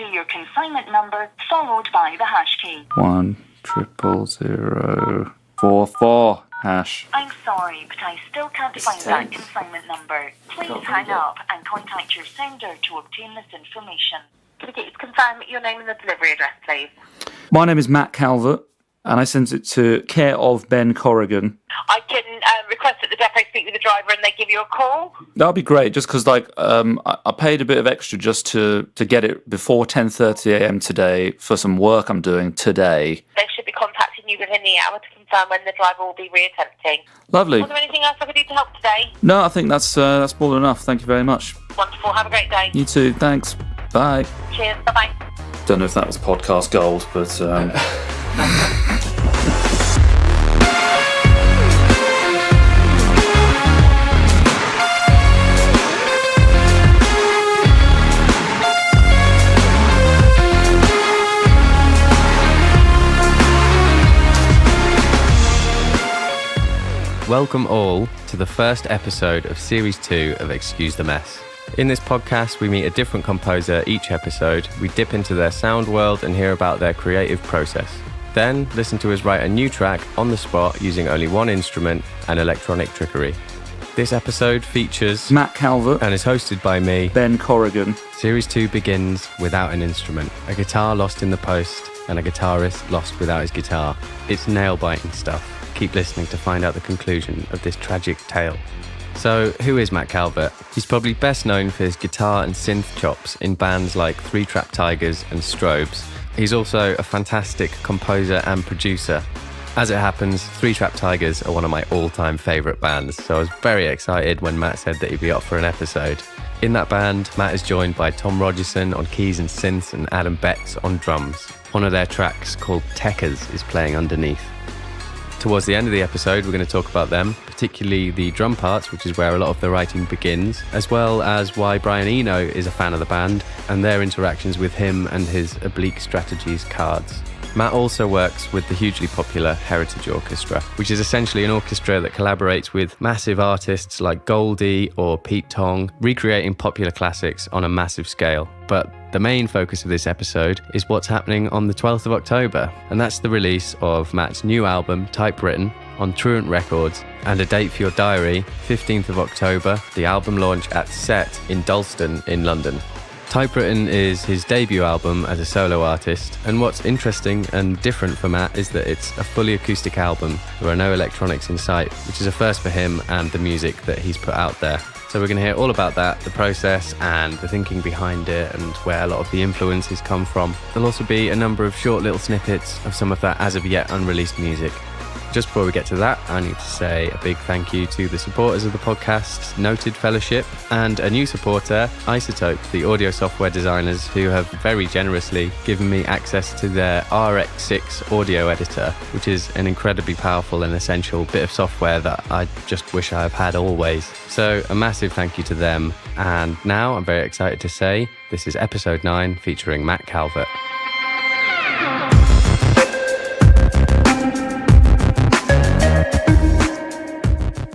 enter your consignment number followed by the hash key. 1000044 hash. I'm sorry, but I still can't find that consignment number. Please hang up and contact your sender to obtain this information. Can I get you to confirm your name and the delivery address, please? My name is Matt Calvert, and I sent it to care of Ben Corrigan. I can request that the depot speak with the driver and they give you a call. That'd be great, just because I paid a bit of extra just to get it before 10:30 a.m. today for some work I'm doing today. They should be contacting you within the hour to confirm when the driver will be reattempting. Lovely. Was there anything else I could do to help today? No, I think that's more than enough. Thank you very much. Wonderful. Have a great day. You too. Thanks. Bye. Cheers. Bye-bye. Don't know if that was podcast gold, but... Welcome all to the first episode of Series 2 of Excuse the Mess. In this podcast, we meet a different composer each episode, we dip into their sound world and hear about their creative process. Then, listen to us write a new track on the spot using only one instrument and electronic trickery. This episode features Matt Calvert and is hosted by me, Ben Corrigan. Series 2 begins without an instrument, a guitar lost in the post, and a guitarist lost without his guitar. It's nail-biting stuff. Keep listening to find out the conclusion of this tragic tale. So, who is Matt Calvert? He's probably best known for his guitar and synth chops in bands like Three Trap Tigers and Strobes. He's also a fantastic composer and producer. As it happens, Three Trap Tigers are one of my all-time favourite bands, so I was very excited when Matt said that he'd be up for an episode. In that band, Matt is joined by Tom Rogerson on keys and synths and Adam Betts on drums. One of their tracks, called Techers, is playing underneath. Towards the end of the episode, we're going to talk about them, particularly the drum parts, which is where a lot of the writing begins, as well as why Brian Eno is a fan of the band and their interactions with him and his Oblique Strategies cards. Matt also works with the hugely popular Heritage Orchestra, which is essentially an orchestra that collaborates with massive artists like Goldie or Pete Tong, recreating popular classics on a massive scale. But the main focus of this episode is what's happening on the 12th of October, and that's the release of Matt's new album, Typewritten, on Truant Records, and a date for your diary, 15th of October, the album launch at Set in Dalston in London. Typewritten is his debut album as a solo artist, and what's interesting and different for Matt is that it's a fully acoustic album. There are no electronics in sight, which is a first for him and the music that he's put out there. So we're going to hear all about that, the process and the thinking behind it and where a lot of the influences come from. There'll also be a number of short little snippets of some of that as of yet unreleased music. Just before we get to that, I need to say a big thank you to the supporters of the podcast, Noted Fellowship, and a new supporter, Isotope, the audio software designers who have very generously given me access to their RX6 audio editor, which is an incredibly powerful and essential bit of software that I just wish I have had always. So a massive thank you to them. And now I'm very excited to say this is episode 9 featuring Matt Calvert.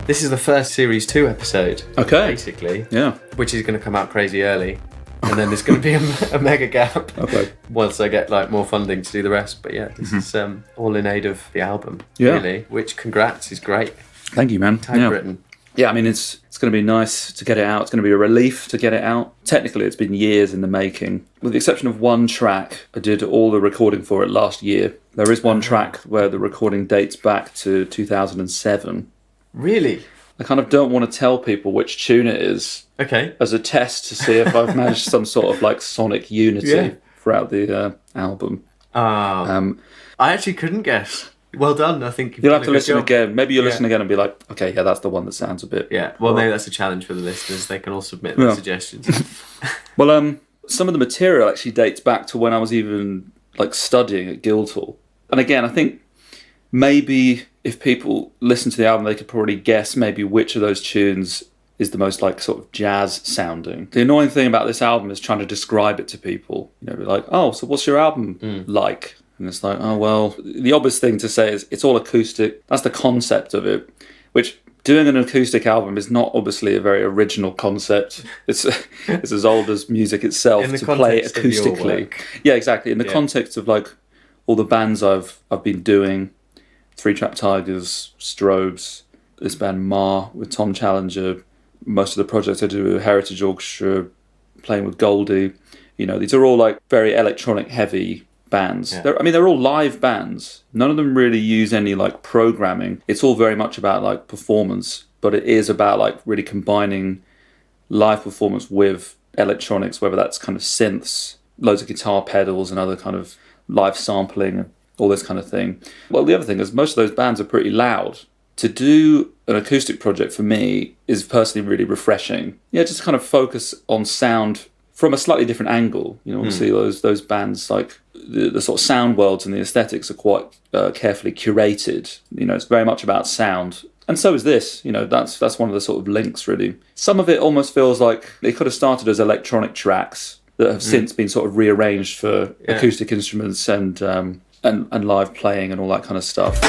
This is the first Series 2 episode. Okay. Basically. Yeah. Which is going to come out crazy early. And then there's going to be a mega gap. Okay. Once I get more funding to do the rest. But yeah, this is all in aid of the album. Yeah. Really. Which, congrats, is great. Thank you, man. Typewritten. Yeah, I mean, it's going to be nice to get it out. It's going to be a relief to get it out. Technically, it's been years in the making. With the exception of one track, I did all the recording for it last year. There is one track where the recording dates back to 2007. Really? I kind of don't want to tell people which tune it is. Okay. As a test to see if I've managed some sort of sonic unity throughout the album. I actually couldn't guess. Well done, I think. You'll have to listen again. Maybe you'll listen again and be like, okay, yeah, that's the one that sounds a bit... Yeah, well, maybe that's a challenge for the listeners. They can all submit their suggestions. Well, some of the material actually dates back to when I was even studying at Guildhall. And again, I think maybe if people listen to the album, they could probably guess maybe which of those tunes is the most sort of jazz sounding. The annoying thing about this album is trying to describe it to people. Be like, oh, so what's your album like? And it's like, oh, well, the obvious thing to say is it's all acoustic. That's the concept of it, which doing an acoustic album is not obviously a very original concept. It's as old as music itself to play it acoustically. Yeah, exactly. In the context of like all the bands I've been doing, Three Trap Tigers, Strobes, this band Ma with Tom Challenger, most of the projects I do with Heritage Orchestra, playing with Goldie, you know, these are all like very electronic heavy bands. Yeah. They're all live bands. None of them really use any like programming. It's all very much about like performance, but it is about like really combining live performance with electronics, whether that's kind of synths, loads of guitar pedals and other kind of live sampling, all this kind of thing. Well, the other thing is most of those bands are pretty loud. To do an acoustic project for me is personally really refreshing. Yeah, just kind of focus on sound from a slightly different angle. You know, obviously those bands, like the sort of sound worlds and the aesthetics are quite carefully curated. You know, it's very much about sound. And so is this. You know, that's one of the sort of links, really. Some of it almost feels like it could have started as electronic tracks that have since been sort of rearranged for acoustic instruments and live playing and all that kind of stuff.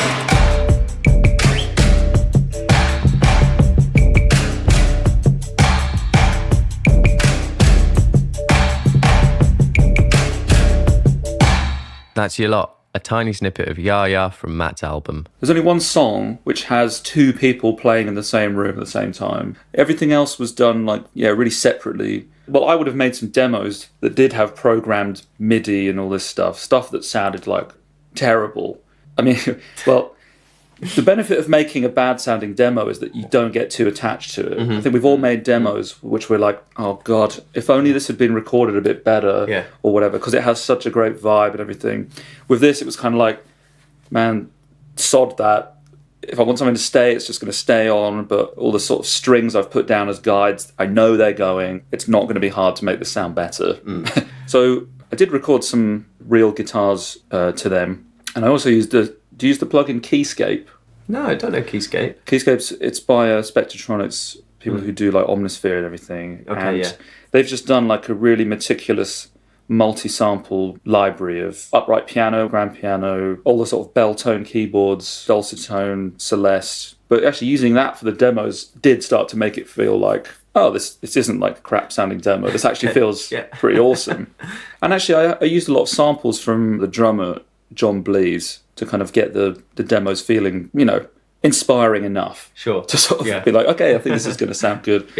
That's your lot. A tiny snippet of Ya Ya from Matt's album. There's only one song which has two people playing in the same room at the same time. Everything else was done really separately. Well, I would have made some demos that did have programmed MIDI and all this stuff that sounded like terrible. I mean, well, the benefit of making a bad sounding demo is that you don't get too attached to it. I think we've all made demos which we're like, oh God, if only this had been recorded a bit better or whatever, because it has such a great vibe and everything. With this, it was kind of like, man, sod that. If I want something to stay, it's just going to stay on, but all the sort of strings I've put down as guides, I know they're going. It's not going to be hard to make this sound better. So I did record some real guitars to them, and I also used do you use the plugin Keyscape? No, I don't know Keyscape. Keyscape's, it's by Spectratronics, people who do like Omnisphere and everything. Okay, and they've just done like a really meticulous multi-sample library of upright piano, grand piano, all the sort of bell tone keyboards, dulcet tone, Celeste. But actually using that for the demos did start to make it feel like, oh, this isn't like a crap sounding demo. This actually feels pretty awesome. And actually I used a lot of samples from the drummer, John Blees, to kind of get the demos feeling, you know, inspiring enough. Sure. To sort of be like, okay, I think this is going to sound good.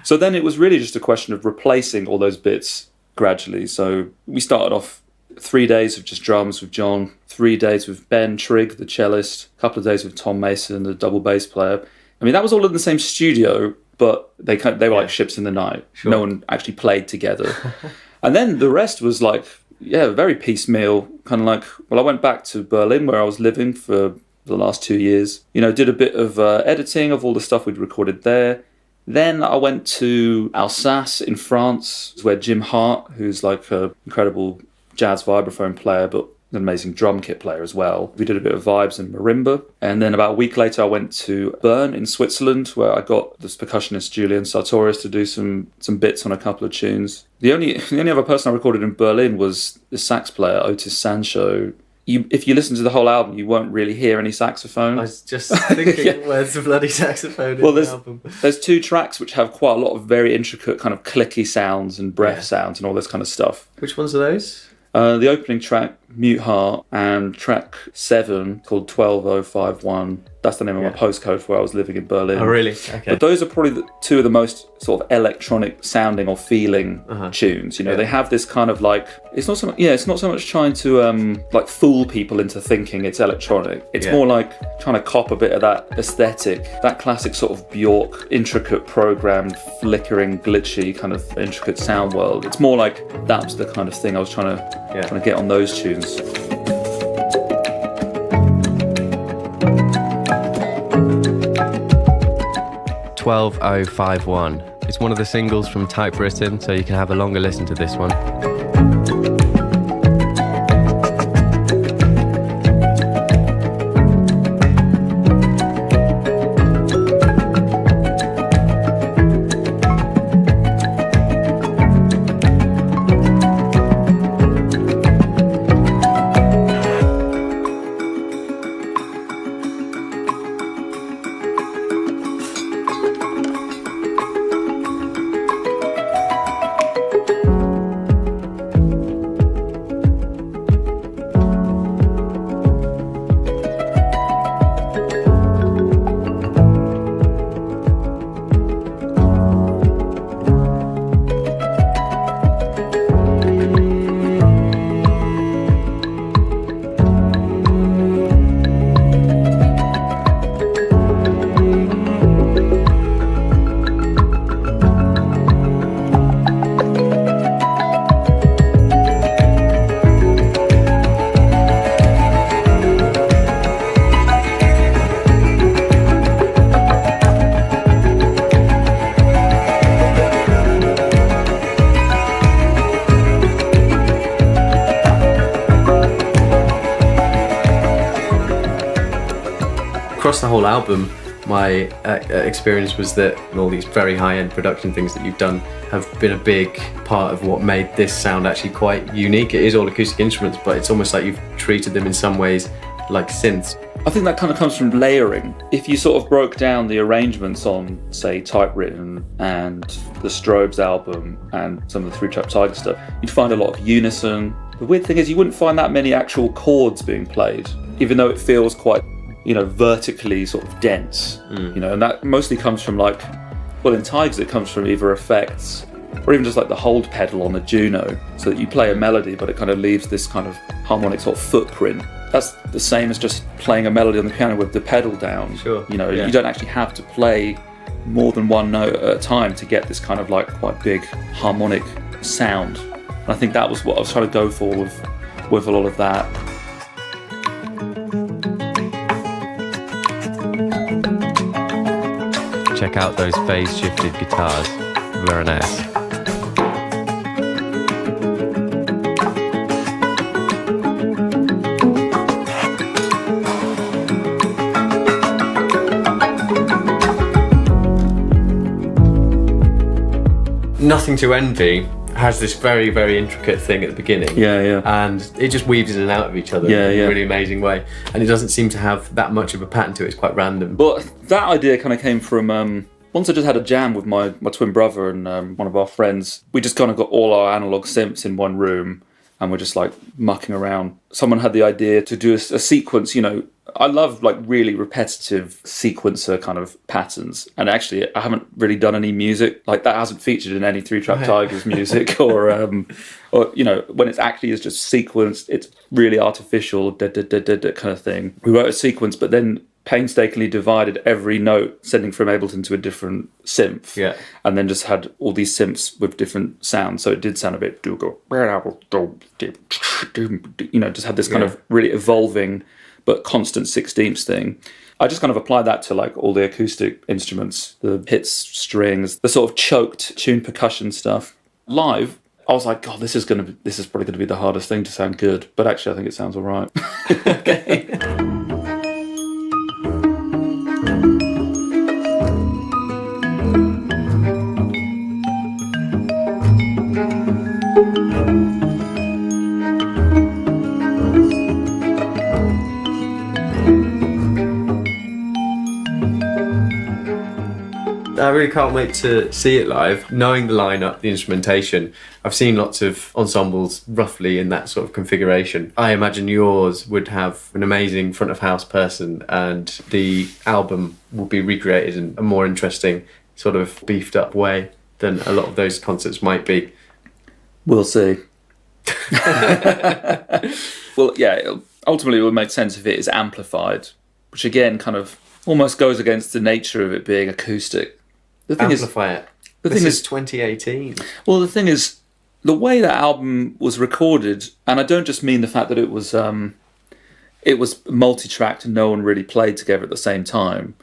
So then it was really just a question of replacing all those bits gradually. So we started off 3 days of just drums with John, 3 days with Ben Trigg, the cellist, a couple of days with Tom Mason, the double bass player. I mean, that was all in the same studio, but they were like ships in the night. Sure. No one actually played together. And then the rest was like, very piecemeal, kind of like, well, I went back to Berlin where I was living for the last 2 years, you know, did a bit of editing of all the stuff we'd recorded there. Then I went to Alsace in France, where Jim Hart, who's like an incredible jazz vibraphone player, but an amazing drum kit player as well. We did a bit of vibes and marimba. And then about a week later, I went to Bern in Switzerland, where I got this percussionist, Julian Sartorius, to do some bits on a couple of tunes. The only other person I recorded in Berlin was the sax player, Otis Sancho. If you listen to the whole album, you won't really hear any saxophone. I was just thinking, where's the bloody saxophone in the album? There's 2 tracks which have quite a lot of very intricate kind of clicky sounds and breath sounds and all this kind of stuff. Which ones are those? The opening track, Mute Heart, and track 7 called 12051. That's the name of my postcode for where I was living in Berlin. Oh, really? Okay. But those are probably 2 of the most sort of electronic sounding or feeling tunes. You know, they have this kind of like, it's not so much trying to like fool people into thinking it's electronic. It's more like trying to cop a bit of that aesthetic, that classic sort of Bjork, intricate programmed, flickering, glitchy kind of intricate sound world. It's more like that was the kind of thing I was trying to get on those tunes. "12051. It's one of the singles from Typewritten, so you can have a longer listen to this one. Across the whole album, my experience was that all these very high-end production things that you've done have been a big part of what made this sound actually quite unique. It is all acoustic instruments, but it's almost like you've treated them in some ways like synths. I think that kind of comes from layering. If you sort of broke down the arrangements on, say, Typewritten and the Strobes album and some of the 3-Track Tiger stuff, you'd find a lot of unison. The weird thing is you wouldn't find that many actual chords being played, even though it feels quite, vertically sort of dense, and that mostly comes from in Tigers it comes from either effects or even just like the hold pedal on a Juno, so that you play a melody but it kind of leaves this kind of harmonic sort of footprint. That's the same as just playing a melody on the piano with the pedal down. Sure. You don't actually have to play more than one note at a time to get this kind of like quite big harmonic sound. And I think that was what I was trying to go for with a lot of that. Check out those phase-shifted guitars. Very nice. Nothing to Envy has this very, very intricate thing at the beginning. Yeah. And it just weaves in and out of each other in a really amazing way. And it doesn't seem to have that much of a pattern to it. It's quite random. But that idea kind of came from once I just had a jam with my twin brother and one of our friends. We just kind of got all our analog synths in one room and we're just like mucking around. Someone had the idea to do a sequence, I love like really repetitive sequencer kind of patterns, and actually I haven't really done any music like that. Hasn't featured in any 3-Track Tigers music or when it's actually is just sequenced, it's really artificial kind of thing. We wrote a sequence but then painstakingly divided every note sending from Ableton to a different synth, and then just had all these synths with different sounds, so it did sound a bit just had this kind of really evolving but constant 16ths thing. I just kind of applied that to like all the acoustic instruments, the hits, strings, the sort of choked tuned percussion stuff. Live, I was like, God, this is probably gonna be the hardest thing to sound good, but actually I think it sounds all right. Okay. I really can't wait to see it live. Knowing the lineup, the instrumentation, I've seen lots of ensembles roughly in that sort of configuration. I imagine yours would have an amazing front of house person and the album will be recreated in a more interesting, sort of beefed up way than a lot of those concerts might be. We'll see. Well, ultimately it would make sense if it is amplified, which again kind of almost goes against the nature of it being acoustic. The thing Amplify it. This is 2018. Well, the thing is, the way that album was recorded, and I don't just mean the fact that it was multi-tracked and no one really played together at the same time,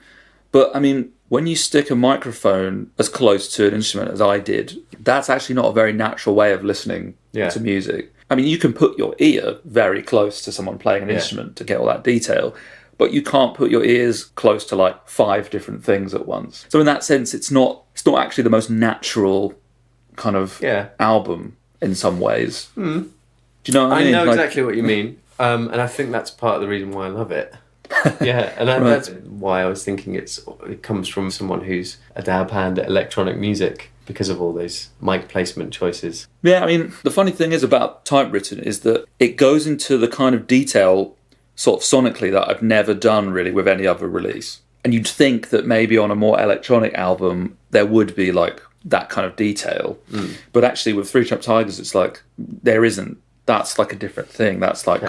but I mean, when you stick a microphone as close to an instrument as I did, that's actually not a very natural way of listening to music. I mean, you can put your ear very close to someone playing an instrument to get all that detail, but you can't put your ears close to like 5 different things at once. So in that sense, it's not actually the most natural kind of album in some ways. Do you know what I mean? I know exactly what you mean, and I think that's part of the reason why I love it. And that's why I was thinking it comes from someone who's a dab hand at electronic music because of all those mic placement choices. Yeah, I mean, the funny thing is about Typewritten is that it goes into the kind of detail sort of sonically that I've never done really with any other release. And you'd think that maybe on a more electronic album there would be like that kind of detail. But actually with 3-Track Tigers it's like there isn't. That's like a different thing. That's like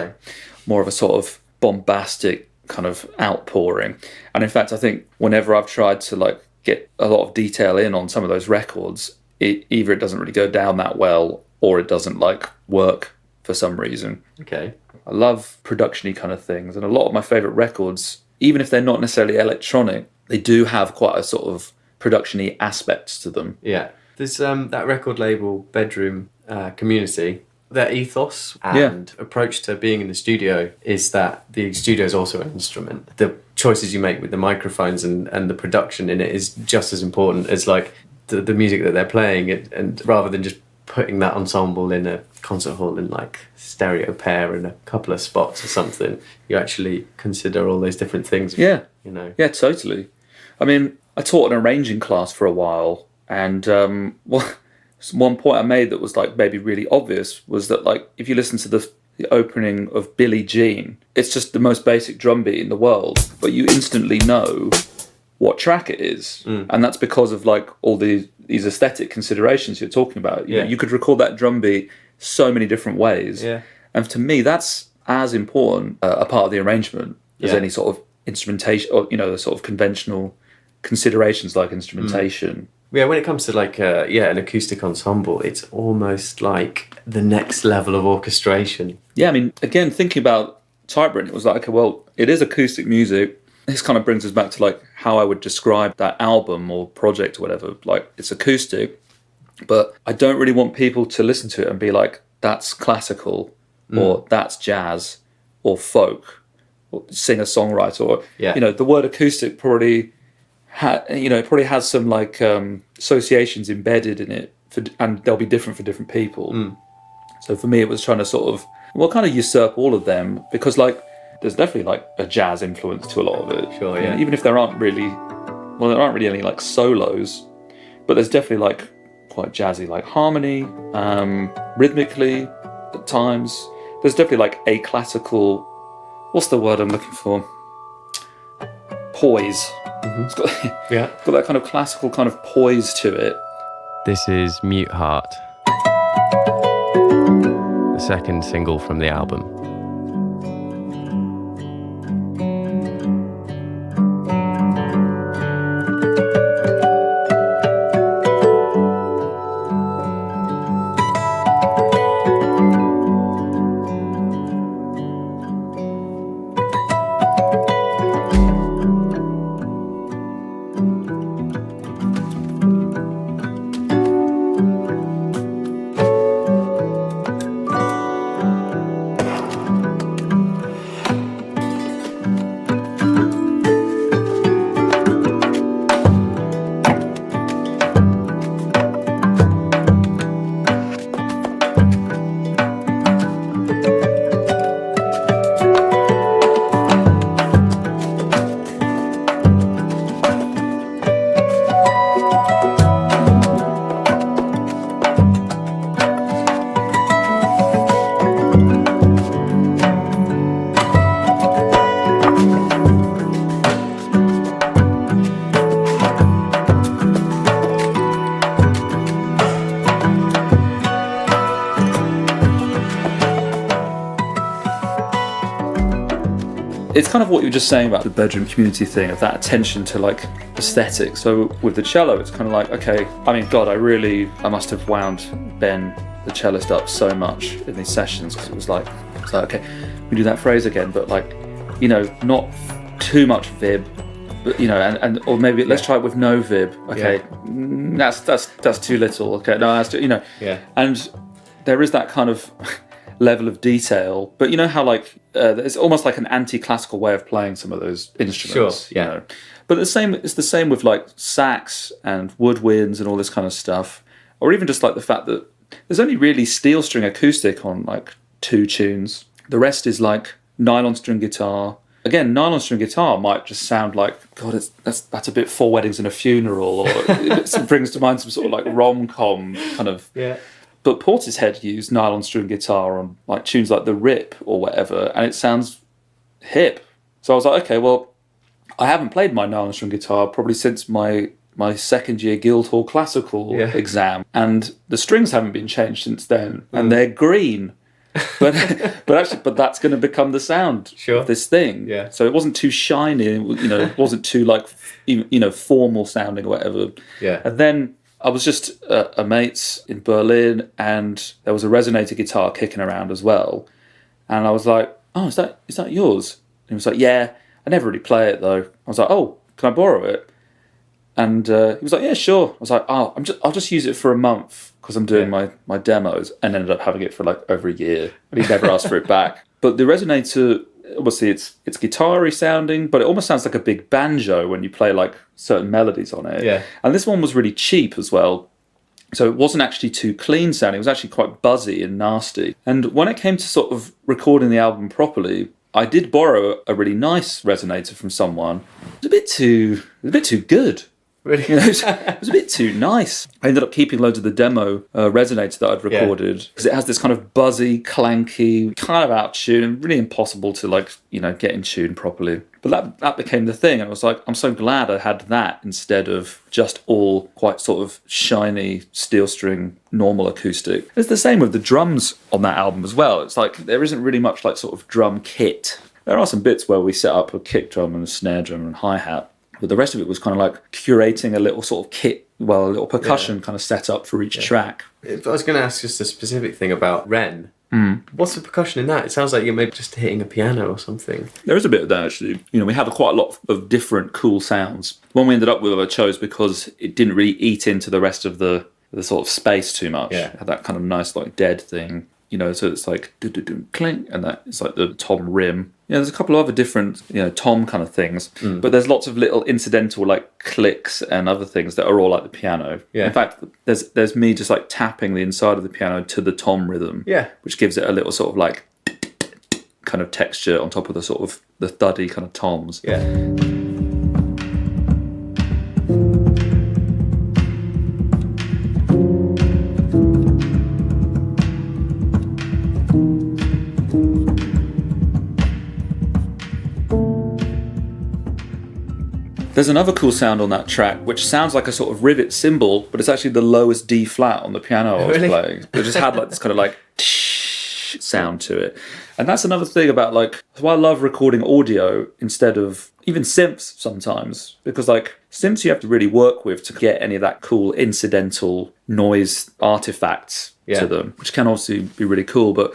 more of a sort of bombastic kind of outpouring. And in fact I think whenever I've tried to like get a lot of detail in on some of those records, it doesn't really go down that well or it doesn't like work for some reason. Okay. I love production-y kind of things, and a lot of my favourite records, even if they're not necessarily electronic, they do have quite a sort of production-y aspects to them. Yeah. There's that record label, Bedroom Community, their ethos and approach to being in the studio is that the studio is also an instrument. The choices you make with the microphones and the production in it is just as important as like the music that they're playing, and rather than just putting that ensemble in a concert hall in like stereo pair in a couple of spots or something, you actually consider all those different things. Yeah, you know. Yeah, totally. I mean, I taught an arranging class for a while, and one point I made that was like maybe really obvious was that like if you listen to the opening of Billie Jean, it's just the most basic drum beat in the world, but you instantly know what track it is, and that's because of like all these aesthetic considerations you're talking about. You know, you could record that drum beat so many different ways, and to me that's as important a part of the arrangement as any sort of instrumentation, or the sort of conventional considerations like instrumentation. Yeah, when it comes to like an acoustic ensemble, it's almost like the next level of orchestration. Yeah, I mean, again, thinking about Typewritten, it was like, okay, well, it is acoustic music. This kind of brings us back to like how I would describe that album or project or whatever. Like, it's acoustic, but I don't really want people to listen to it and be like, that's classical, or that's jazz, or folk, or singer-songwriter, or the word acoustic probably has some like associations embedded in it, and they'll be different for different people. So for me, it was trying to sort of kind of usurp all of them, because like there's definitely like a jazz influence to a lot of it. Sure, yeah. Even if there aren't really any like solos, but there's definitely like quite jazzy like harmony, rhythmically at times. There's definitely like a classical. What's the word I'm looking for? Poise. It's got that kind of classical kind of poise to it. This is Mute Heart, the second single from the album. It's kind of what you were just saying about the bedroom community thing, of that attention to like aesthetics. So with the cello, it's kind of like, okay, I mean, God, I must have wound Ben, the cellist, up so much in these sessions, because it was like, okay, we do that phrase again, but like, not too much vib, but and or maybe let's try it with no vib. Okay, that's too little. Okay, no, that's too, and there is that kind of level of detail, but how like it's almost like an anti-classical way of playing some of those instruments. Sure, yeah. But it's the same with like sax and woodwinds and all this kind of stuff, or even just like the fact that there's only really steel string acoustic on like 2 tunes. The rest is like nylon string guitar. Again, nylon string guitar might just sound like, God, that's a bit 4 Weddings and a Funeral, or it brings to mind some sort of like rom-com kind of. Yeah. But Portishead used nylon string guitar on like tunes like The Rip or whatever, and it sounds hip. So I was like, okay, well, I haven't played my nylon string guitar probably since my second year Guildhall classical exam, and the strings haven't been changed since then, and they're green. but that's going to become the sound of this thing. Yeah. So it wasn't too shiny, it wasn't too like formal sounding or whatever. Yeah. And then I was just a mate's in Berlin, and there was a resonator guitar kicking around as well. And I was like, "Oh, is that yours?" And he was like, "Yeah, I never really play it though." I was like, "Oh, can I borrow it?" And he was like, "Yeah, sure." I was like, "Oh, I'll just use it for a month because I'm doing my demos," and ended up having it for like over a year. And he never asked for it back. But the resonator, obviously it's guitar-y sounding, but it almost sounds like a big banjo when you play like certain melodies on it. Yeah. And this one was really cheap as well. So it wasn't actually too clean sounding. It was actually quite buzzy and nasty. And when it came to sort of recording the album properly, I did borrow a really nice resonator from someone. It was a bit too good. Really? You know, it was a bit too nice. I ended up keeping loads of the demo resonator that I'd recorded because it has this kind of buzzy, clanky, kind of out tune, and really impossible to like, you know, get in tune properly. But that became the thing, and I was like, I'm so glad I had that instead of just all quite sort of shiny steel string normal acoustic. It's the same with the drums on that album as well. It's like there isn't really much like sort of drum kit. There are some bits where we set up a kick drum and a snare drum and hi-hat. But the rest of it was kind of like curating a little sort of kit, well, a little percussion kind of set up for each track. I was going to ask just a specific thing about Ren. What's the percussion in that? It sounds like you're maybe just hitting a piano or something. There is a bit of that, actually. You know, we had quite a lot of different cool sounds. The one we ended up with I chose because it didn't really eat into the rest of the sort of space too much. Yeah. It had that kind of nice like dead thing. You know, so it's like do-do-do, clink, and that it's like the tom rim. Yeah, there's a couple of other different, you know, tom kind of things, but there's lots of little incidental like clicks and other things that are all like the piano. Yeah. In fact, there's me just like tapping the inside of the piano to the tom rhythm. Yeah. Which gives it a little sort of like kind of texture on top of the sort of the thuddy kind of toms. Yeah. There's another cool sound on that track, which sounds like a sort of rivet cymbal, but it's actually the lowest D flat on the piano I was playing. It just had like this kind of like sound to it. And that's another thing about like, that's why I love recording audio instead of even synths sometimes, because like synths you have to really work with to get any of that cool incidental noise artifacts to them, which can obviously be really cool. But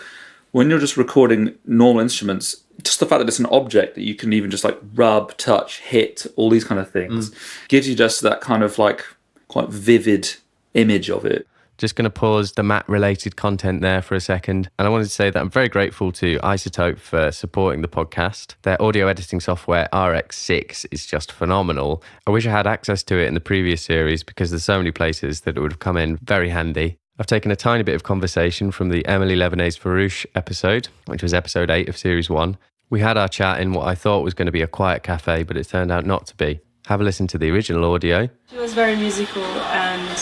when you're just recording normal instruments, just the fact that it's an object that you can even just like rub, touch, hit, all these kind of things, gives you just that kind of like quite vivid image of it. Just going to pause the Matt-related content there for a second. And I wanted to say that I'm very grateful to iZotope for supporting the podcast. Their audio editing software, RX6, is just phenomenal. I wish I had access to it in the previous series because there's so many places that it would have come in very handy. I've taken a tiny bit of conversation from the Emily Lebanese Farouche episode, which was episode 8 of series 1. We had our chat in what I thought was going to be a quiet cafe, but it turned out not to be. Have a listen to the original audio. She was very musical and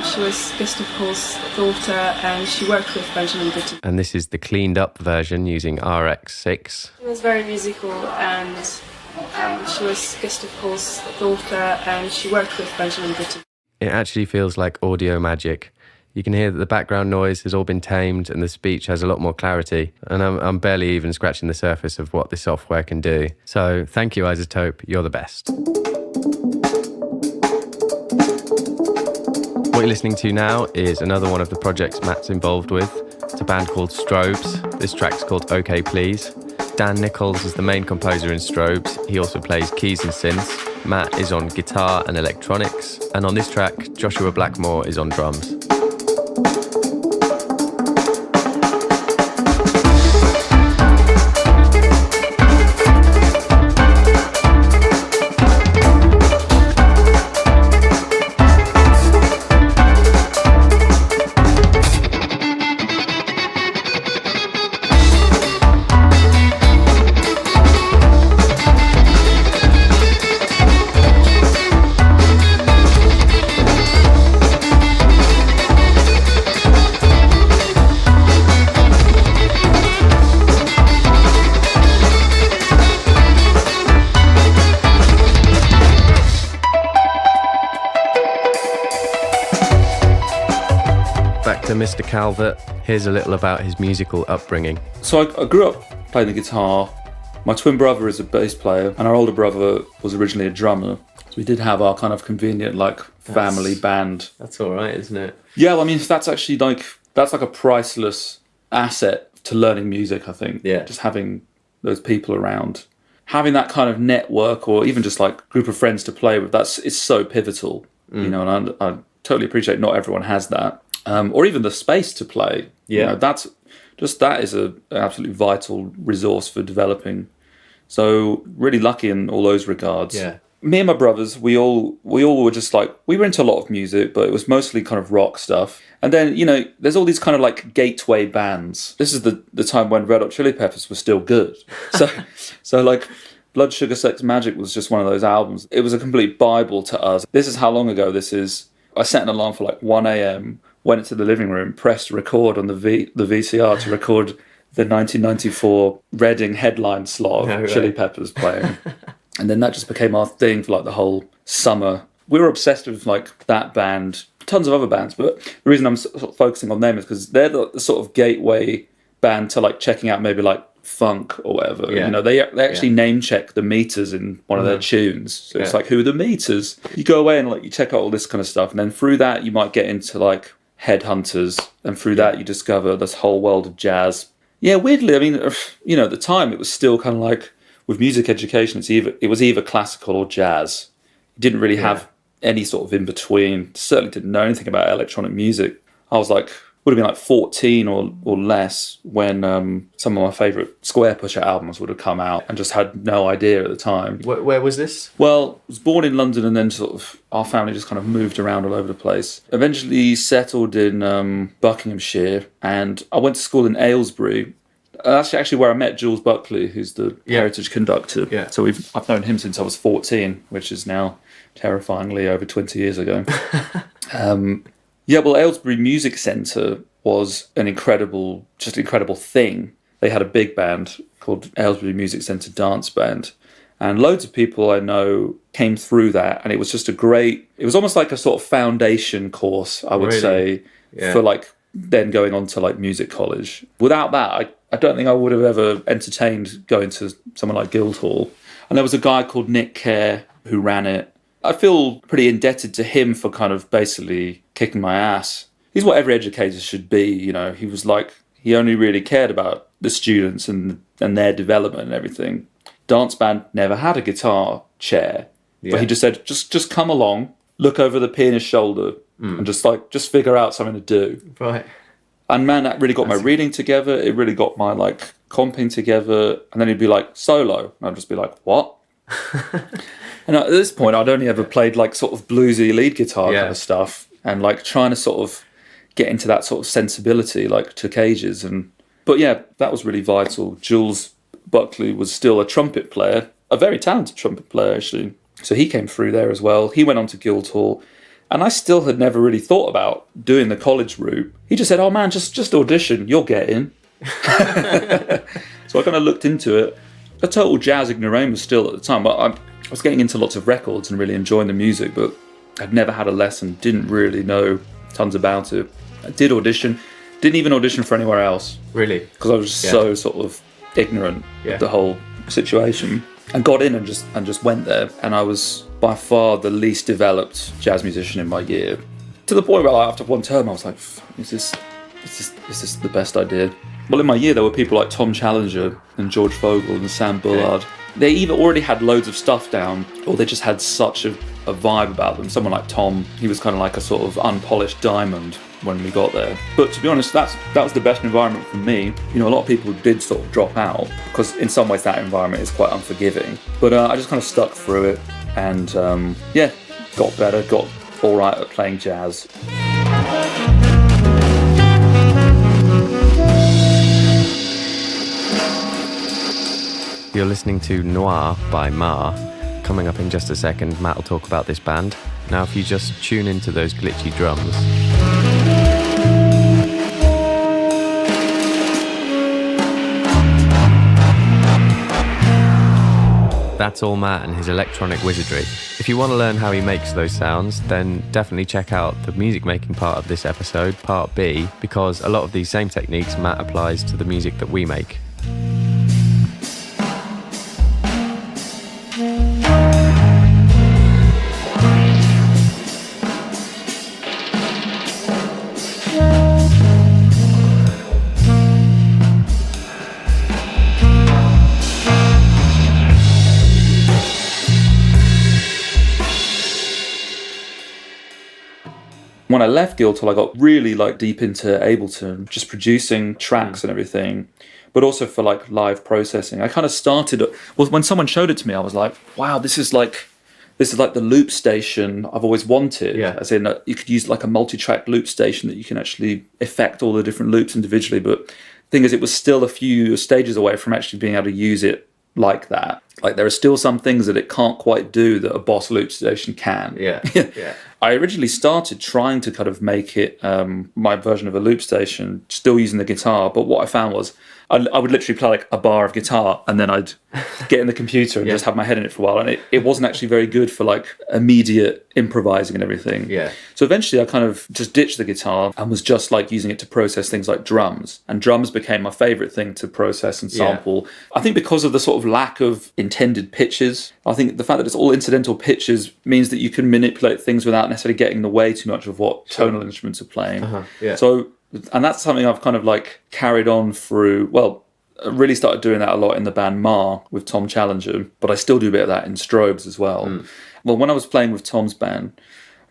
she was Gustav Holst's daughter and she worked with Benjamin Britten. And this is the cleaned up version using RX6. She was very musical and she was Gustav Holst's daughter and she worked with Benjamin Britten. It actually feels like audio magic. You can hear that the background noise has all been tamed and the speech has a lot more clarity. And I'm barely even scratching the surface of what this software can do. So thank you, iZotope. You're the best. What you're listening to now is another one of the projects Matt's involved with. It's a band called Strobes. This track's called OK Please. Dan Nichols is the main composer in Strobes. He also plays keys and synths. Matt is on guitar and electronics. And on this track, Joshua Blackmore is on drums. To Mr. Calvert, here's a little about his musical upbringing. So I grew up playing the guitar. My twin brother is a bass player and our older brother was originally a drummer. So we did have our kind of convenient like family band. That's all right, isn't it? Yeah, well, I mean, that's actually like a priceless asset to learning music, I think. Yeah. Just having those people around. Having that kind of network or even just like group of friends to play with, it's so pivotal, you know, and I totally appreciate not everyone has that. Or even the space to play. Yeah. You know, that's just that is an absolutely vital resource for developing. So really lucky in all those regards. Yeah. Me and my brothers, we all were just like, we were into a lot of music, but it was mostly kind of rock stuff. And then, you know, there's all these kind of like gateway bands. This is the time when Red Hot Chili Peppers were still good. So like Blood Sugar Sex Magic was just one of those albums. It was a complete Bible to us. This is how long ago this is. I set an alarm for like 1 a.m., went into the living room, pressed record on the VCR to record the 1994 Reading headline slot of Chili Peppers playing. And then that just became our thing for like the whole summer. We were obsessed with like that band, tons of other bands, but the reason I'm sort of focusing on them is because they're the sort of gateway band to like checking out maybe like funk or whatever. Yeah. You know, they actually name check the meters in one of their tunes. So it's like, who are the meters? You go away and like you check out all this kind of stuff, and then through that you might get into like Headhunters, and through that you discover this whole world of jazz. Yeah, weirdly, I mean, you know, at the time it was still kind of like, with music education, it was either classical or jazz. You didn't really have any sort of in between. Certainly didn't know anything about electronic music. I was like, would have been like 14 or less when some of my favourite Square Pusher albums would have come out, and just had no idea at the time. Where was this? Well, I was born in London, and then sort of our family just kind of moved around all over the place. Eventually settled in Buckinghamshire, and I went to school in Aylesbury. That's actually where I met Jules Buckley, who's the heritage conductor. Yeah. So I've known him since I was 14, which is now terrifyingly over 20 years ago. Well, Aylesbury Music Centre was an incredible thing. They had a big band called Aylesbury Music Centre Dance Band, and loads of people I know came through that, and it was just it was almost like a sort of foundation course, I would say, for like then going on to like music college. Without that, I don't think I would have ever entertained going to somewhere like Guildhall. And there was a guy called Nick Kerr who ran it. I feel pretty indebted to him for kind of basically kicking my ass. He's what every educator should be, you know. He was like, he only really cared about the students and their development and everything. Dance band never had a guitar chair, but he just said, just come along, look over the pianist's shoulder, and just figure out something to do. Right. And man, that really got my reading together. It really got my like comping together. And then he'd be like, solo. And I'd just be like, what? And at this point, I'd only ever played like sort of bluesy lead guitar kind of stuff. And like trying to sort of get into that sort of sensibility like took ages. But yeah, that was really vital. Jules Buckley was still a trumpet player, a very talented trumpet player actually. So he came through there as well. He went on to Guildhall. And I still had never really thought about doing the college route. He just said, oh man, just audition, you'll get in. So I kind of looked into it. A total jazz ignoramus still at the time. But I was getting into lots of records and really enjoying the music, but I'd never had a lesson, didn't really know tons about it. I did audition, didn't even audition for anywhere else. Really? Because I was so sort of ignorant of the whole situation. And got in and just went there. And I was by far the least developed jazz musician in my year. To the point where like, after one term I was like, is this the best idea? Well, in my year there were people like Tom Challenger and George Vogel and Sam Bullard. They either already had loads of stuff down, or they just had such a vibe about them. Someone like Tom, he was kind of like a sort of unpolished diamond when we got there. But to be honest, that was the best environment for me. You know, a lot of people did sort of drop out because in some ways that environment is quite unforgiving. But I just kind of stuck through it and got better, got all right at playing jazz. You're listening to Noir by Ma. Coming up in just a second, Matt will talk about this band. Now if you just tune into those glitchy drums. That's all Matt and his electronic wizardry. If you want to learn how he makes those sounds, then definitely check out the music making part of this episode, part B, because a lot of these same techniques Matt applies to the music that we make. When I left Guildhall, I got really like deep into Ableton, just producing tracks and everything, but also for like live processing. I kind of started, well, when someone showed it to me, I was like, wow, this is like the loop station I've always wanted. Yeah. As in, you could use like a multi-track loop station that you can actually effect all the different loops individually. But the thing is, it was still a few stages away from actually being able to use it like that. Like there are still some things that it can't quite do that a Boss loop station can. Yeah. Yeah. I originally started trying to kind of make it my version of a loop station, still using the guitar. But what I found was I would literally play like a bar of guitar and then I'd get in the computer and just have my head in it for a while. And it wasn't actually very good for like immediate improvising and everything. Yeah. So eventually I kind of just ditched the guitar and was just like using it to process things like drums. And drums became my favorite thing to process and sample. I think because of the sort of lack of intended pitches. I think the fact that it's all incidental pitches means that you can manipulate things without necessarily getting in the way too much of what tonal instruments are playing. Yeah. So, and that's something I've kind of like carried on through, well, I really started doing that a lot in the band Ma with Tom Challenger, but I still do a bit of that in Strobes as well. Well, when I was playing with Tom's band, I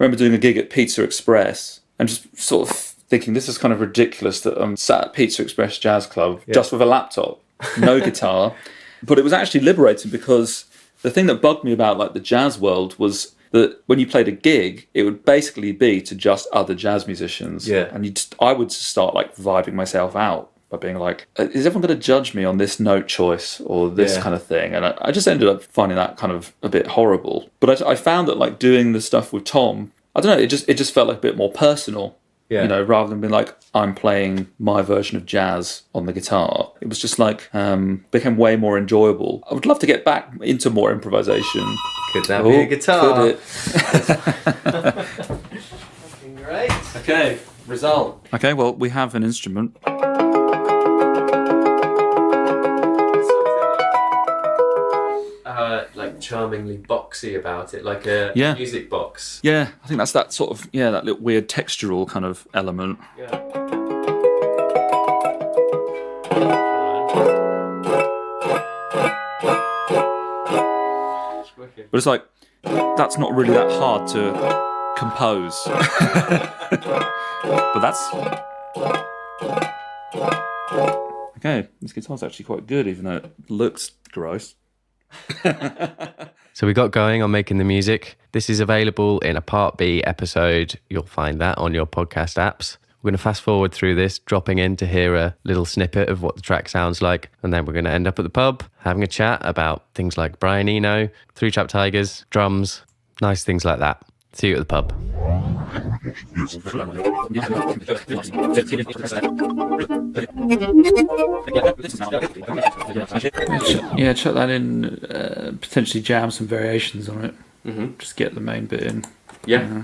remember doing a gig at Pizza Express and just sort of thinking, this is kind of ridiculous that I'm sat at Pizza Express Jazz Club just with a laptop, no guitar. But it was actually liberating because the thing that bugged me about like the jazz world was that when you played a gig, it would basically be to just other jazz musicians. Yeah. And I would start like vibing myself out by being like, is everyone going to judge me on this note choice or this kind of thing? And I just ended up finding that kind of a bit horrible. But I found that like doing the stuff with Tom, I don't know, it just felt like a bit more personal. Yeah. You know, rather than being like, I'm playing my version of jazz on the guitar. It was just like, became way more enjoyable. I would love to get back into more improvisation. Could that be a guitar? Could it? Fucking great. Okay, result. Okay, well, we have an instrument. Like charmingly boxy about it, like a music box. Yeah, I think that's that sort of, that little weird textural kind of element. Yeah. But it's like, that's not really that hard to compose. But that's... Okay, this guitar's actually quite good, even though it looks gross. So we got going on making the music. This is available in a Part B episode. You'll find that on your podcast apps. We're going to fast forward through this, dropping in to hear a little snippet of what the track sounds like. And then we're going to end up at the pub, having a chat about things like Brian Eno, 3-Trap Tigers, drums, nice things like that. See you at the pub. Yeah, chuck that in, potentially jam some variations on it. Just get the main bit in. Yeah.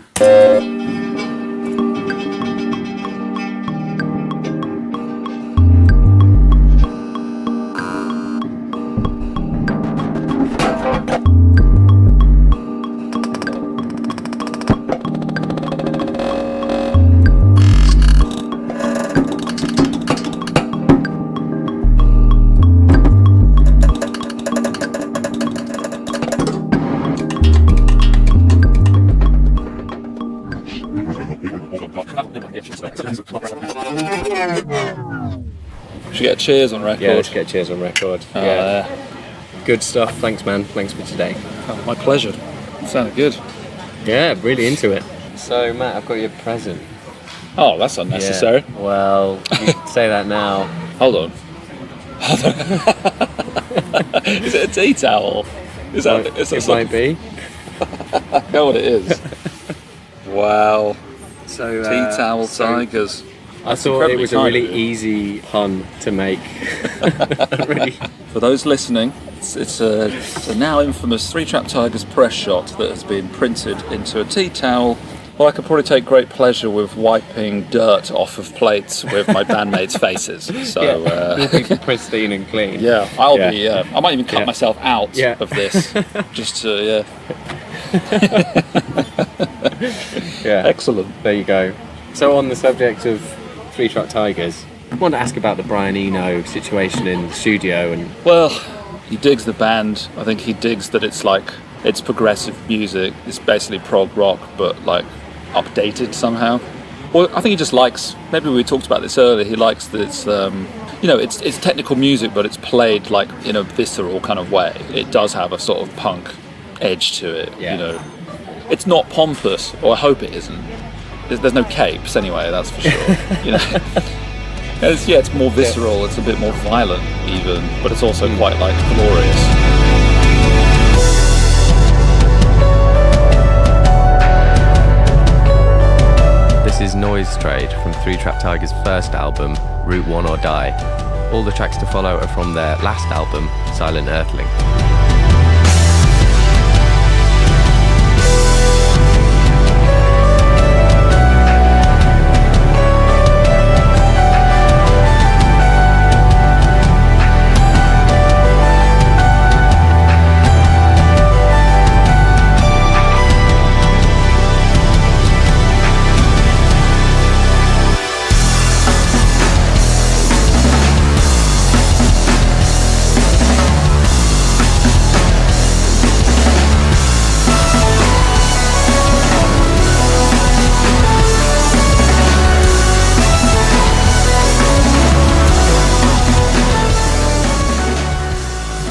Should we get a cheers on record? Yeah, let's get cheers on record. Yeah. Good stuff. Thanks, man. Thanks for today. Oh, my pleasure. Sounded good. Yeah, really into it. So, Matt, I've got you a present. Oh, that's unnecessary. Yeah. Well, you can say that now. Hold on. Is it a tea towel? Is that? It might be. I know what it is. Wow. So Tea towel tigers. I thought it was a really easy pun to make. Really. For those listening, it's a now infamous 3-Trap Tigers press shot that has been printed into a tea towel. Well, I could probably take great pleasure with wiping dirt off of plates with my bandmates' faces. So, we'll be pristine and clean. Yeah, I'll be. I might even cut myself out of this, just to. Excellent. There you go. So, on the subject of 3-Trap Tigers, I want to ask about the Brian Eno situation in the studio. And well, he digs the band. I think he digs that it's progressive music. It's basically prog rock, but like updated somehow. Well, I think he just likes, maybe we talked about this earlier, he likes that it's, it's technical music, but it's played like in a visceral kind of way. It does have a sort of punk edge to it, It's not pompous, or I hope it isn't. There's no capes anyway, that's for sure, It's more visceral, it's a bit more violent even, but it's also quite like glorious. This is Noise Trade from Three Trap Tiger's first album, Route 1 or Die. All the tracks to follow are from their last album, Silent Earthling.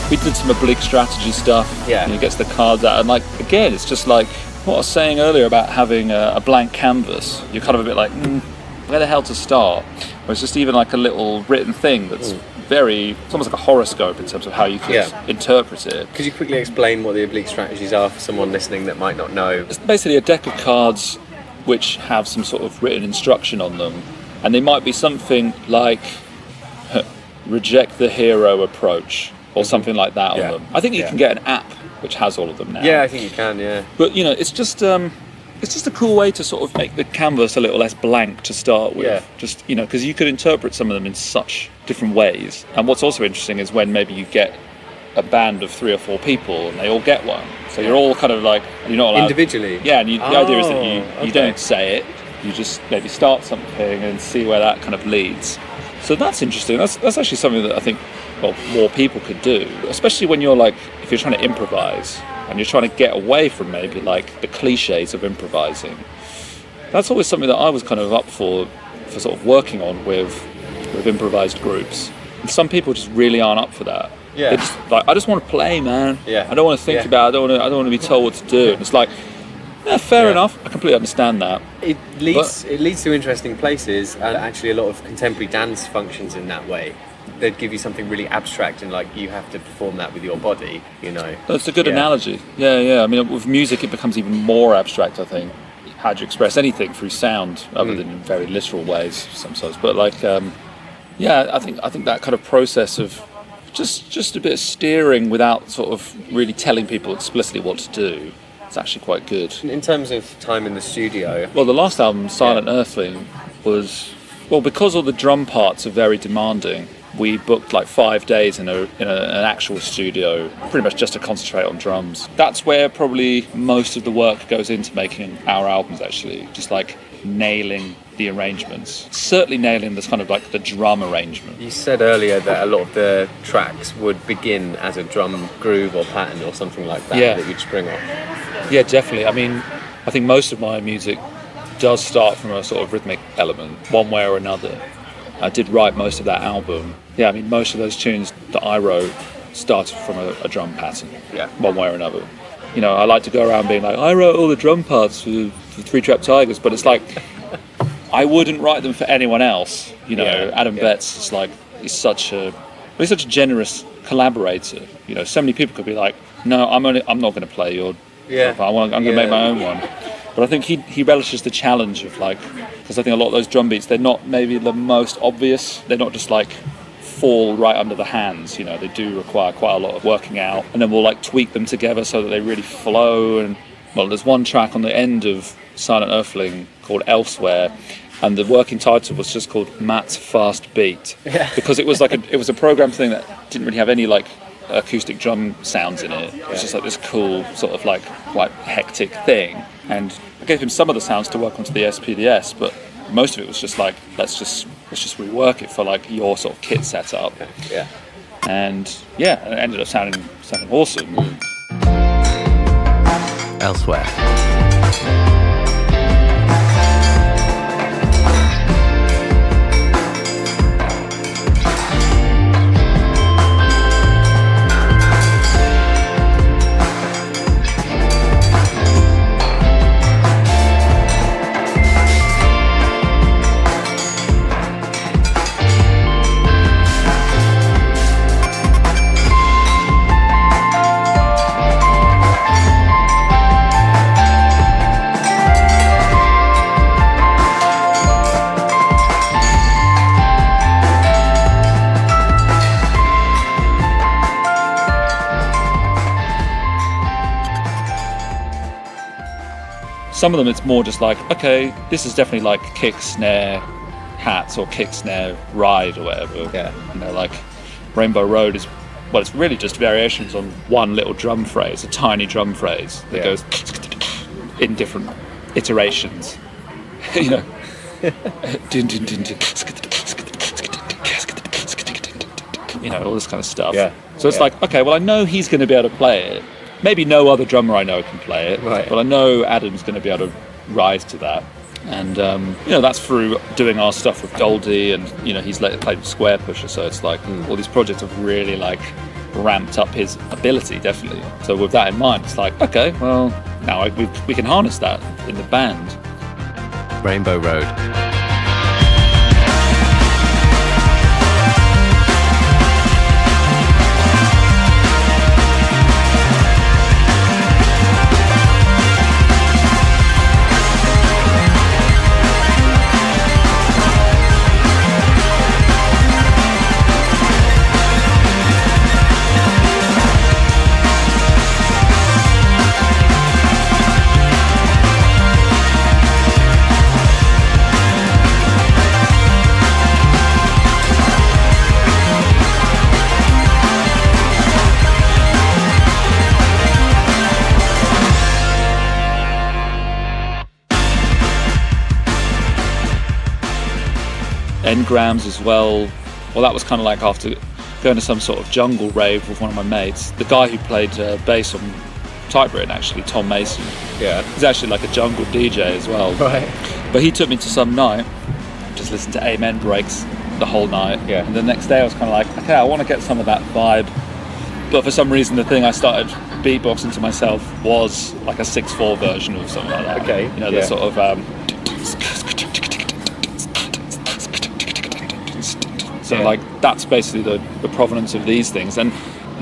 We did some oblique strategy stuff. Yeah. And he gets the cards out, and like again, it's just like what I was saying earlier about having a blank canvas. You're kind of a bit like, where the hell to start? Or it's just even like a little written thing that's it's almost like a horoscope in terms of how you could interpret it. Could you quickly explain what the oblique strategies are for someone listening that might not know? It's basically a deck of cards which have some sort of written instruction on them, and they might be something like reject the hero approach. Or something like that on them. I think you can get an app which has all of them now. Yeah, I think you can, But it's just a cool way to sort of make the canvas a little less blank to start with. Yeah. Just because you could interpret some of them in such different ways. And what's also interesting is when maybe you get a band of 3 or 4 people and they all get one. So you're all kind of like, you're not allowed individually. Yeah, and the idea is that you don't say it. You just maybe start something and see where that kind of leads. So that's interesting. That's actually something that I think more people could do, especially when you're like, if you're trying to improvise and you're trying to get away from maybe like the cliches of improvising. That's always something that I was kind of up for sort of working on with improvised groups. And some people just really aren't up for that. Yeah. They're just like, I just want to play, man. Yeah. I don't want to think about it. I don't want to be told what to do. And it's like, fair enough. I completely understand that. It leads to interesting places, and actually a lot of contemporary dance functions in that way. They'd give you something really abstract and like you have to perform that with your body, That's a good analogy. Yeah. I mean, with music it becomes even more abstract, I think. How do you express anything through sound other than in very literal ways sometimes? But like, I think that kind of process of just a bit of steering without sort of really telling people explicitly what to do, it's actually quite good. In terms of time in the studio... Well, the last album, Silent Earthling, was... Well, because all the drum parts are very demanding, we booked like 5 days in an actual studio, pretty much just to concentrate on drums. That's where probably most of the work goes into making our albums, actually. Just like nailing the arrangements. Certainly nailing this kind of like the drum arrangement. You said earlier that a lot of the tracks would begin as a drum groove or pattern or something like that that you'd spring off. Yeah, definitely. I mean, I think most of my music does start from a sort of rhythmic element, one way or another. I did write most of that album. Yeah, I mean, most of those tunes that I wrote started from a drum pattern, one way or another. I like to go around being like, I wrote all the drum parts for Three Trap Tigers, but it's like, I wouldn't write them for anyone else. Adam Betts is like, he's such a generous collaborator. So many people could be like, no, I'm not going to play your. I'm going to make my own one. But I think he relishes the challenge of like, because I think a lot of those drum beats, they're not maybe the most obvious. They're not just like fall right under the hands. They do require quite a lot of working out, and then we'll like tweak them together so that they really flow. And well, there's one track on the end of Silent Earthling called Elsewhere, and the working title was just called Matt's Fast Beat, because it was like it was a program thing that didn't really have any like acoustic drum sounds in it. It was just like this cool sort of like quite hectic thing, and I gave him some of the sounds to work onto the SPDS, but most of it was just like let's just rework it for like your sort of kit setup. And it ended up sounding awesome. Elsewhere. some of them it's more just like, okay, this is definitely like kick, snare, hats, or kick, snare, ride, or whatever. Yeah. You know, like Rainbow Road is, well, it's really just variations on one little drum phrase, a tiny drum phrase that goes in different iterations. You know. You know, all this kind of stuff. Yeah. So it's like, okay, well, I know he's going to be able to play it. Maybe no other drummer I know can play it, right. but I know Adam's going to be able to rise to that. And, you know, that's through doing our stuff with Goldie, and, you know, he's later played with Square Pusher, so it's like all these projects have really, like, ramped up his ability, definitely. So with that in mind, it's like, okay, well, now we can harness that in the band. Rainbow Road. Engrams as well. Well, that was kind of like after going to some sort of jungle rave with one of my mates. The guy who played bass on Typewritten, actually, Tom Mason. Yeah. He's actually like a jungle DJ as well. Right. But he took me to some night, just listened to Amen breaks the whole night. Yeah. And the next day I was kind of like, okay, I want to get some of that vibe. But for some reason, the thing I started beatboxing to myself was like a 6/4 version of something like that. Okay. You know, the sort of... So like that's basically the provenance of these things, and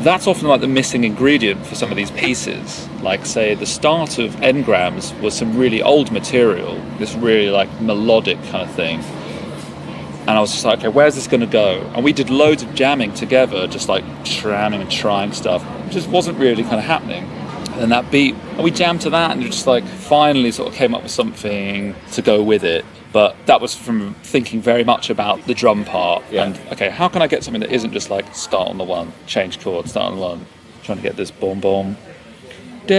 that's often like the missing ingredient for some of these pieces. Like say the start of Engrams was some really old material, this really like melodic kind of thing, and I was just like, okay, where's this going to go? And we did loads of jamming together, just like jamming and trying stuff. It just wasn't really kind of happening. And then that beat, and we jammed to that, and it just like finally sort of came up with something to go with it. But that was from thinking very much about the drum part. Yeah. And, okay, how can I get something that isn't just like start on the one, change chord, start on the one, trying to get this boom boom, you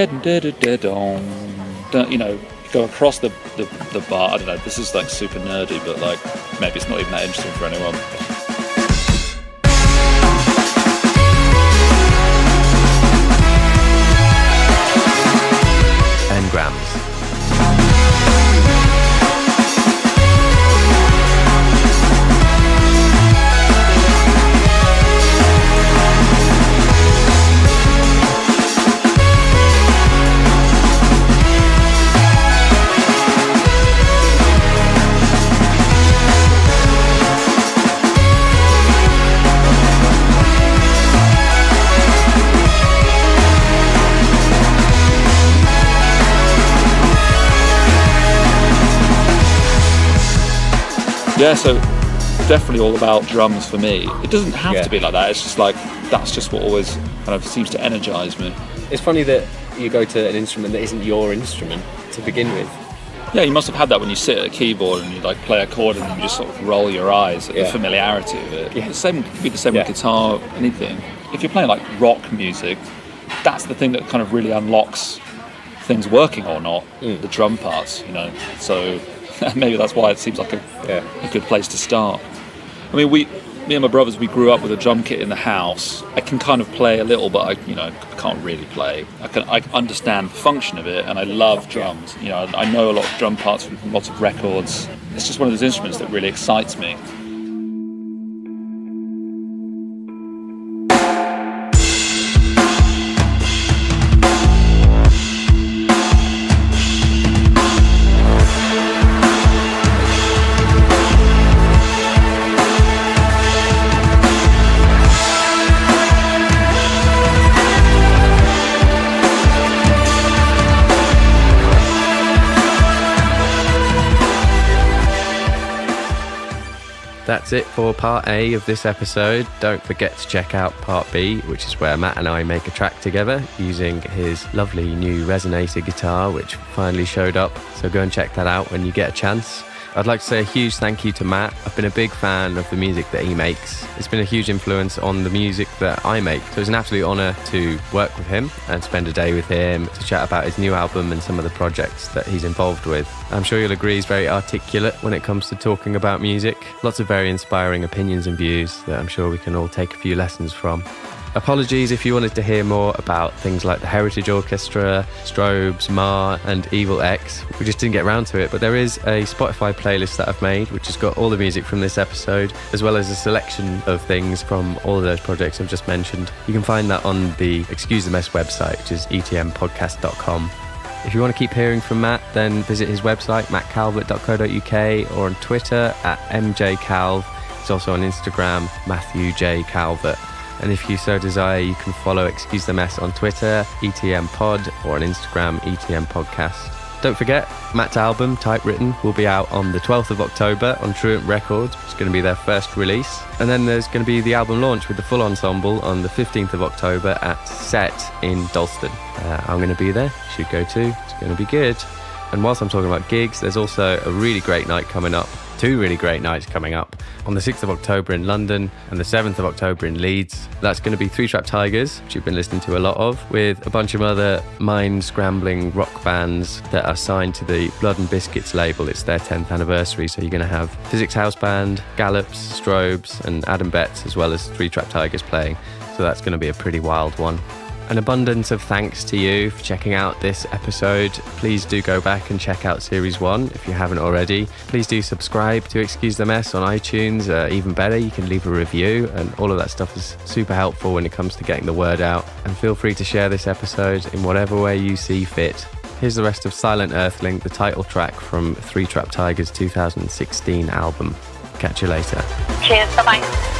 know, go across the bar. I don't know, this is like super nerdy, but like maybe it's not even that interesting for anyone. Engrams. Yeah, so definitely all about drums for me. It doesn't have to be like that. It's just like, that's just what always kind of seems to energise me. It's funny that you go to an instrument that isn't your instrument to begin with. Yeah, you must have had that when you sit at a keyboard and you like play a chord and you just sort of roll your eyes at the familiarity of it. Yeah. The same could be the same with guitar, anything. If you're playing like rock music, that's the thing that kind of really unlocks things working or not, the drum parts, you know. So maybe that's why it seems like a good place to start. I mean, me and my brothers, we grew up with a drum kit in the house. I can kind of play a little, but I can't really play. I understand the function of it, and I love drums. You know, I know a lot of drum parts from lots of records. It's just one of those instruments that really excites me. That's it for part A of this episode. Don't forget to check out part B, which is where Matt and I make a track together using his lovely new resonator guitar, which finally showed up. So go and check that out when you get a chance. I'd like to say a huge thank you to Matt. I've been a big fan of the music that he makes. It's been a huge influence on the music that I make. So it's an absolute honour to work with him and spend a day with him to chat about his new album and some of the projects that he's involved with. I'm sure you'll agree he's very articulate when it comes to talking about music. Lots of very inspiring opinions and views that I'm sure we can all take a few lessons from. Apologies if you wanted to hear more about things like the Heritage Orchestra, Strobes, Ma and Evil X. We just didn't get around to it, but there is a Spotify playlist that I've made which has got all the music from this episode, as well as a selection of things from all of those projects I've just mentioned. You can find that on the Excuse the Mess website, which is etmpodcast.com. If you want to keep hearing from Matt, then visit his website, mattcalvert.co.uk, or on Twitter at mjcalv. He's also on Instagram, Matthew J. Calvert. And if you so desire, you can follow Excuse the Mess on Twitter, ETMPod, or on Instagram, ETMPodcast. Don't forget, Matt's album, Typewritten, will be out on the 12th of October on Truant Records. It's going to be their first release. And then there's going to be the album launch with the full ensemble on the 15th of October at Set in Dalston. I'm going to be there. You should go too. It's going to be good. And whilst I'm talking about gigs, there's also a really great night coming up. 2 really great nights coming up on the 6th of October in London and the 7th of October in Leeds. That's going to be 3 Trap Tigers, which you've been listening to a lot of, with a bunch of other mind-scrambling rock bands that are signed to the Blood and Biscuits label. It's their 10th anniversary, so you're going to have Physics House Band, Gallops, Strobes and Adam Betts, as well as 3 Trap Tigers playing. So that's going to be a pretty wild one. An abundance of thanks to you for checking out this episode. Please do go back and check out Series 1 if you haven't already. Please do subscribe to Excuse the Mess on iTunes. Even better, you can leave a review, and all of that stuff is super helpful when it comes to getting the word out. And feel free to share this episode in whatever way you see fit. Here's the rest of Silent Earthling, the title track from 3 Trap Tigers' 2016 album. Catch you later. Cheers, bye-bye.